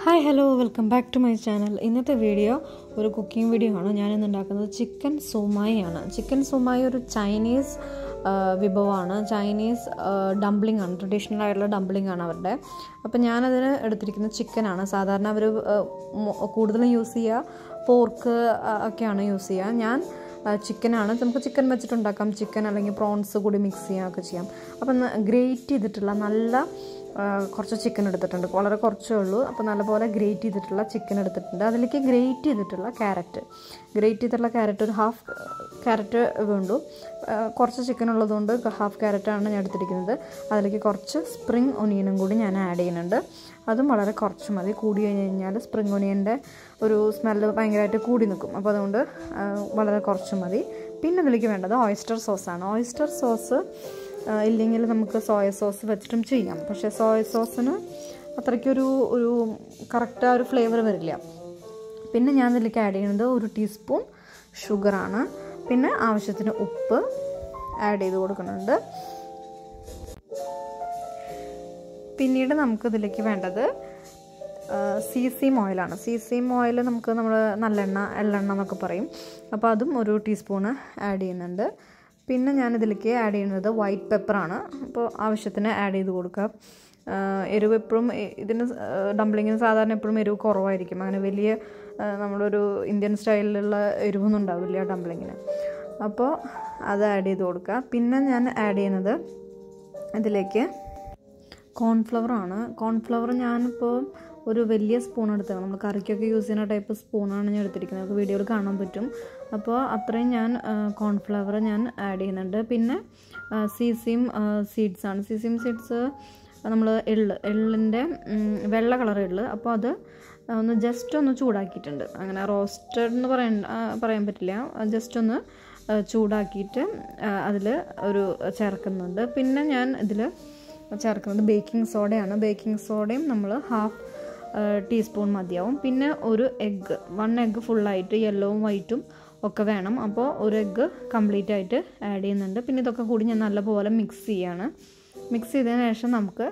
Hi, hello, welcome back to my channel. ഇന്നത്തെ video ഒരു cooking video ആണ്. ഞാൻ ഇന്ന് ഉണ്ടാക്കുന്നത് ചിക്കൻ സോമായി ആണ്. ചിക്കൻ സോമായി ഒരു ചൈനീസ് വിഭവമാണ്. ചൈനീസ് ഡംപ്ലിംഗ് ആണ്. ട്രഡീഷണൽ ആയിട്ടുള്ള ഡംപ്ലിംഗ് ആണ് അവരുടെ. അപ്പോൾ ഞാനതിന് എടുത്തിരിക്കുന്നത് ചിക്കനാണ്. സാധാരണ അവർ കൂടുതലും യൂസ് ചെയ്യുക പോർക്ക് ഒക്കെയാണ് യൂസ് ചെയ്യുക. ഞാൻ ചിക്കനാണ്. നമുക്ക് ചിക്കൻ വെച്ചിട്ടുണ്ടാക്കാം. ചിക്കൻ അല്ലെങ്കിൽ പ്രോൺസ് കൂടി മിക്സ് ചെയ്യാനൊക്കെ ചെയ്യാം. അപ്പം ഗ്രേറ്റ് ചെയ്തിട്ടുള്ള നല്ല കുറച്ച് ചിക്കൻ എടുത്തിട്ടുണ്ട്. വളരെ കുറച്ചേ ഉള്ളൂ. അപ്പോൾ നല്ലപോലെ ഗ്രേറ്റ് ചെയ്തിട്ടുള്ള ചിക്കൻ എടുത്തിട്ടുണ്ട്. അതിലേക്ക് ഗ്രേറ്റ് ചെയ്തിട്ടുള്ള ക്യാരറ്റ് ഒരു ഹാഫ് ക്യാരറ്റ് വേണ്ടു. കുറച്ച് ചിക്കൻ ഉള്ളതുകൊണ്ട് ഹാഫ് ക്യാരറ്റാണ് ഞാൻ എടുത്തിരിക്കുന്നത്. അതിലേക്ക് കുറച്ച് സ്പ്രിംഗ് ഒനിയനും കൂടി ഞാൻ ആഡ് ചെയ്യുന്നുണ്ട്. അതും വളരെ കുറച്ച് മതി. കൂടി കഴിഞ്ഞ് കഴിഞ്ഞാൽ സ്പ്രിംഗ് ഒനിയൻ്റെ ഒരു സ്മെല്ല് ഭയങ്കരമായിട്ട് കൂടി നിൽക്കും. അപ്പോൾ അതുകൊണ്ട് വളരെ കുറച്ച് മതി. പിന്നെ ഇതിലേക്ക് വേണ്ടത് ഓയിസ്റ്റർ സോസാണ്. ഓയിസ്റ്റർ സോസ് ഇല്ലെങ്കിൽ നമുക്ക് സോയ സോസ് വെച്ചിട്ടും ചെയ്യാം. പക്ഷേ സോയ സോസിന് അത്രയ്ക്കൊരു കറക്റ്റ് ഒരു ഫ്ലേവർ വരില്ല. പിന്നെ ഞാൻ ഇതിലേക്ക് ആഡ് ചെയ്യുന്നത് 1 ടീസ്പൂൺ ഷുഗറാണ്. പിന്നെ ആവശ്യത്തിന് ഉപ്പ് ആഡ് ചെയ്ത് കൊടുക്കുന്നുണ്ട്. പിന്നീട് നമുക്കിതിലേക്ക് വേണ്ടത് സീസീം ഓയിലാണ്. സീസീം ഓയിൽ നമ്മൾ നല്ലെണ്ണ എള്ളെണ്ണ എന്നൊക്കെ പറയും. അപ്പോൾ അതും 1 ടീസ്പൂണ് ആഡ് ചെയ്യുന്നുണ്ട്. പിന്നെ ഞാനിതിലേക്ക് ആഡ് ചെയ്യുന്നത് വൈറ്റ് പെപ്പറാണ്. അപ്പോൾ ആവശ്യത്തിന് ആഡ് ചെയ്ത് കൊടുക്കാം. എരിവ് എപ്പോഴും ഇതിന് ഡംപ്ലിങ്ങിന് സാധാരണ എപ്പോഴും എരിവ് കുറവായിരിക്കും. അങ്ങനെ വലിയ നമ്മളൊരു ഇന്ത്യൻ സ്റ്റൈലിലുള്ള എരിവൊന്നും ഉണ്ടാവില്ല ഡംപ്ലിങ്ങിന്. അപ്പോൾ അത് ആഡ് ചെയ്ത് കൊടുക്കുക. പിന്നെ ഞാൻ ആഡ് ചെയ്യുന്നത് ഇതിലേക്ക് കോൺഫ്ലവറാണ്. കോൺഫ്ലവർ ഞാനിപ്പോൾ ഒരു വലിയ സ്പൂൺ എടുത്തത്. നമ്മൾ കറിക്കൊക്കെ യൂസ് ചെയ്യുന്ന ടൈപ്പ് സ്പൂണാണ് ഞാൻ എടുത്തിരിക്കുന്നത്. നമുക്ക് വീഡിയോയിൽ കാണാൻ പറ്റും. അപ്പോൾ അത്രയും ഞാൻ കോൺഫ്ലവർ ഞാൻ ആഡ് ചെയ്യുന്നുണ്ട്. പിന്നെ സീസീം സീഡ്സാണ്. സീസീം സീഡ്സ് നമ്മൾ എള്ളിൻ്റെ വെള്ള കളർ എള്ള്. അപ്പോൾ അത് ജസ്റ്റ് ഒന്ന് ചൂടാക്കിയിട്ടുണ്ട്. അങ്ങനെ റോസ്റ്റഡ് എന്ന് പറയാൻ പറ്റില്ല. ജസ്റ്റ് ഒന്ന് ചൂടാക്കിയിട്ട് അതിൽ ചേർക്കുന്നുണ്ട്. പിന്നെ ഞാൻ ഇതിൽ ചേർക്കുന്നത് ബേക്കിംഗ് സോഡയാണ്. ബേക്കിംഗ് സോഡയും നമ്മൾ 1/2 ടീസ്പൂൺ മതിയാവും. പിന്നെ 1 എഗ്ഗ് ഫുള്ളായിട്ട് യെല്ലോവും വൈറ്റും ഒക്കെ വേണം. അപ്പോൾ 1 എഗ്ഗ് കംപ്ലീറ്റ് ആയിട്ട് ആഡ് ചെയ്യുന്നുണ്ട്. പിന്നെ ഇതൊക്കെ കൂടി ഞാൻ നല്ലപോലെ മിക്സ് ചെയ്യാണ്. മിക്സ് ചെയ്തതിന് ശേഷം നമുക്ക്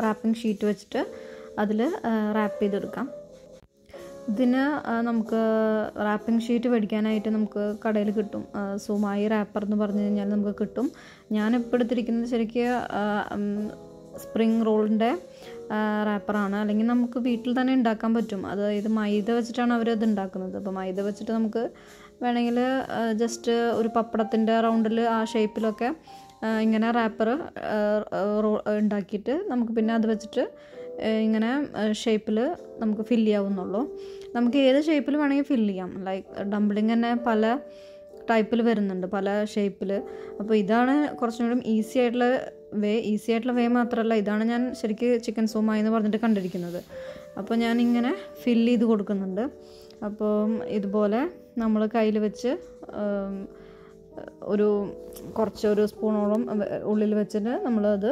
റാപ്പിംഗ് ഷീറ്റ് വെച്ചിട്ട് അതിൽ റാപ്പ് ചെയ്തെടുക്കാം. ഇതിന് നമുക്ക് റാപ്പിംഗ് ഷീറ്റ് മേടിക്കാനായിട്ട് നമുക്ക് കടയിൽ കിട്ടും. സുമായി റാപ്പർ എന്ന് പറഞ്ഞു കഴിഞ്ഞാൽ നമുക്ക് കിട്ടും. ഞാനിപ്പോൾ എടുത്തിരിക്കുന്നത് ശരിക്കും സ്പ്രിംഗ് റോളിൻ്റെ റാപ്പറാണ്. അല്ലെങ്കിൽ നമുക്ക് വീട്ടിൽ തന്നെ ഉണ്ടാക്കാൻ പറ്റും. അതായത് മൈദ വെച്ചിട്ടാണ് അവരത് ഉണ്ടാക്കുന്നത്. അപ്പോൾ മൈദ വെച്ചിട്ട് നമുക്ക് വേണമെങ്കിൽ ജസ്റ്റ് ഒരു പപ്പടത്തിൻ്റെ റൗണ്ടിൽ ആ ഷേപ്പിലൊക്കെ ഇങ്ങനെ റാപ്പർ ഉണ്ടാക്കിയിട്ട് നമുക്ക് പിന്നെ അത് വെച്ചിട്ട് ഇങ്ങനെ ഷേപ്പിൽ നമുക്ക് ഫില്ല് ചെയ്യാവുന്നുള്ളൂ. നമുക്ക് ഏത് ഷേപ്പിൽ വേണമെങ്കിൽ ഫില്ല് ചെയ്യാം. ലൈക്ക് ഡംപ്ലിംഗ് തന്നെ പല ടൈപ്പിൽ വരുന്നുണ്ട്, പല ഷേപ്പിൽ. അപ്പോൾ ഇതാണ് കുറച്ചും കൂടി ഈസി ആയിട്ടുള്ള വേ മാത്രമല്ല, ഇതാണ് ഞാൻ ശരിക്കും ചിക്കൻ സോമായി എന്ന് പറഞ്ഞിട്ട് കണ്ടിരിക്കുന്നത്. അപ്പോൾ ഞാനിങ്ങനെ ഫില്ല് ചെയ്ത് കൊടുക്കുന്നുണ്ട്. അപ്പോൾ ഇതുപോലെ നമ്മൾ കയ്യിൽ വെച്ച് കുറച്ചൊരു സ്പൂണോളം ഉള്ളിൽ വെച്ചിട്ട് നമ്മളത്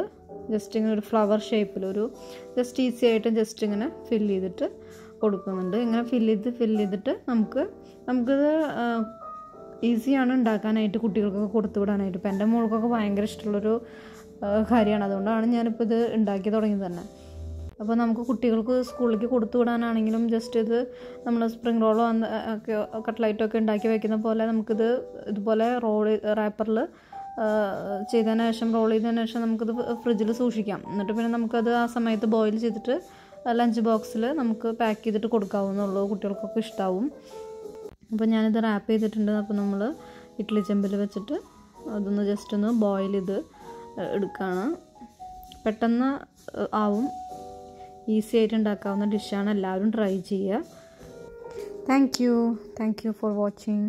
ജസ്റ്റ് ഇങ്ങനെ ഒരു ഫ്ലവർ ഷേപ്പിൽ ജസ്റ്റ് ഈസി ആയിട്ട് ജസ്റ്റ് ഇങ്ങനെ ഫില്ല് ചെയ്തിട്ട് കൊടുക്കുന്നുണ്ട്. ഇങ്ങനെ ഫില്ല് ചെയ്തിട്ട് നമുക്കിത് ഈസിയാണ് ഉണ്ടാക്കാനായിട്ട്, കുട്ടികൾക്കൊക്കെ കൊടുത്തു വിടാനായിട്ട്. ഇപ്പം എൻ്റെ മോൾക്കൊക്കെ ഭയങ്കര ഇഷ്ടമുള്ളൊരു കാര്യമാണ്. അതുകൊണ്ടാണ് ഞാനിപ്പോൾ ഇത് ഉണ്ടാക്കി തുടങ്ങിയത് തന്നെ. അപ്പോൾ നമുക്ക് കുട്ടികൾക്ക് സ്കൂളിലേക്ക് കൊടുത്തു വിടാനാണെങ്കിലും ജസ്റ്റ് ഇത് നമ്മൾ സ്പ്രിംഗ് റോളോ ഒക്കെ കട്ട്ലൈറ്റോ ഒക്കെ ഉണ്ടാക്കി വയ്ക്കുന്ന പോലെ നമുക്കിത് ഇതുപോലെ റാപ്പറിൽ ചെയ്തതിന് ശേഷം റോൾ ചെയ്തതിന് ശേഷം നമുക്കിത് ഫ്രിഡ്ജിൽ സൂക്ഷിക്കാം. എന്നിട്ട് പിന്നെ നമുക്കത് ആ സമയത്ത് ബോയിൽ ചെയ്തിട്ട് ലഞ്ച് ബോക്സിൽ നമുക്ക് പാക്ക് ചെയ്തിട്ട് കൊടുക്കാവുന്നുള്ളൂ. കുട്ടികൾക്കൊക്കെ ഇഷ്ടമാവും. അപ്പോൾ ഞാനിത് റാപ്പ് ചെയ്തിട്ടുണ്ട്. അപ്പോൾ നമ്മൾ ഇഡ്ഡലി ചെമ്പിൽ വെച്ചിട്ട് അതൊന്ന് ജസ്റ്റ് ഒന്ന് ബോയിൽ ചെയ്ത് എടുക്കുകയാണ്. പെട്ടെന്ന് ആവും. ഈസി ആയിട്ട് ഉണ്ടാക്കാവുന്ന ഡിഷാണ്. എല്ലാവരും ട്രൈ ചെയ്യുക. Thank you for watching.